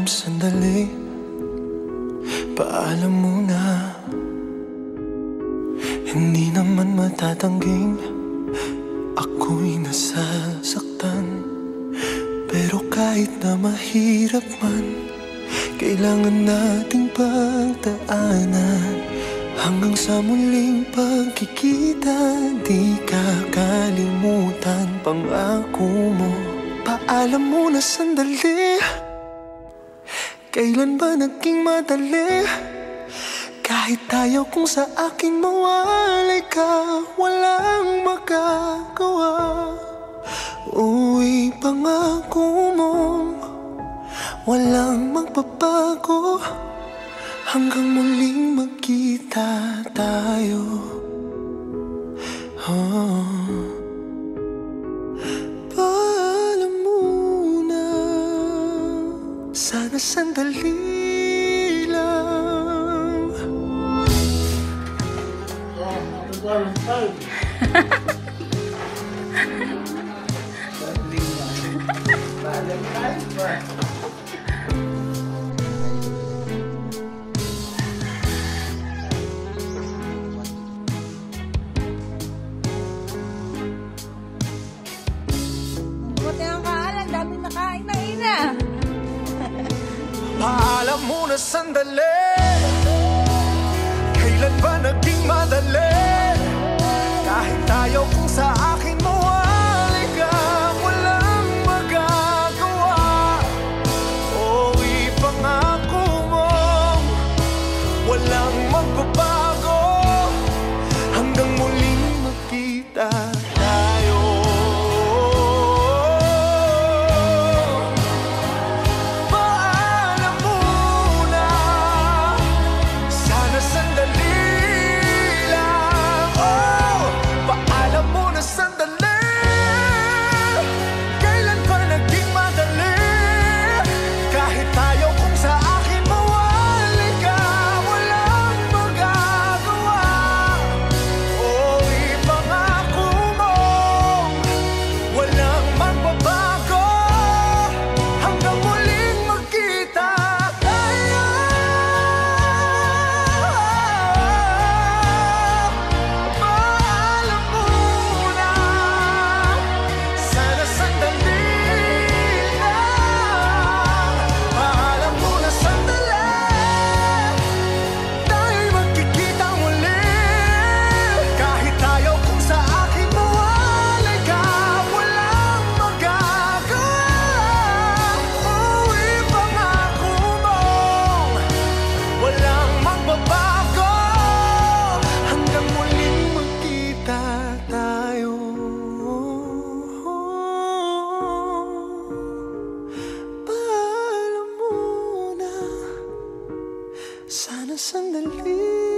Paalam sandali, paalam muna. Hindi naman matatangging ako'y nasasaktan. Pero kahit na mahirap man, kailangan nating pagdaanan. Hanggang sa muling pagkikita, di kakalimutan pangako mo. Paalam muna sandali, kailan ba naging madali? Kahit ayaw kung sa akin mawalay ka, walang magagawa. Uwi pangako mo, walang magbabago. Hanggang muling magkita tayo. Paalam muna, sana sandali lang. Buti ang kaalan, dami nakain na ina. Paalam muna sandali, kailan ba naging madali? Kahit ayaw kung sa akin mawalay ka, walang magagawa. O ipangako mo, walang magbabago. Hanggang muling magkita tayo. Paalam muna, sana sandali lang. Oh, paalam muna sandali, kailan pa naging madali? Kahit ayaw kung sa akin mawalay ka, walang magagawa. O ipangako mo, walang magbabago. Hanggang muling magkita tayo. Paalam muna, sana sandali lang. Paalam muna sandali, dahil magkikita muli. Kahit ayaw kung sa akin mawalay ka, walang magagawa. Uwi pangako mo, walang magbabago. Hanggang muling magkita tayo. Paalam muna, sana sandali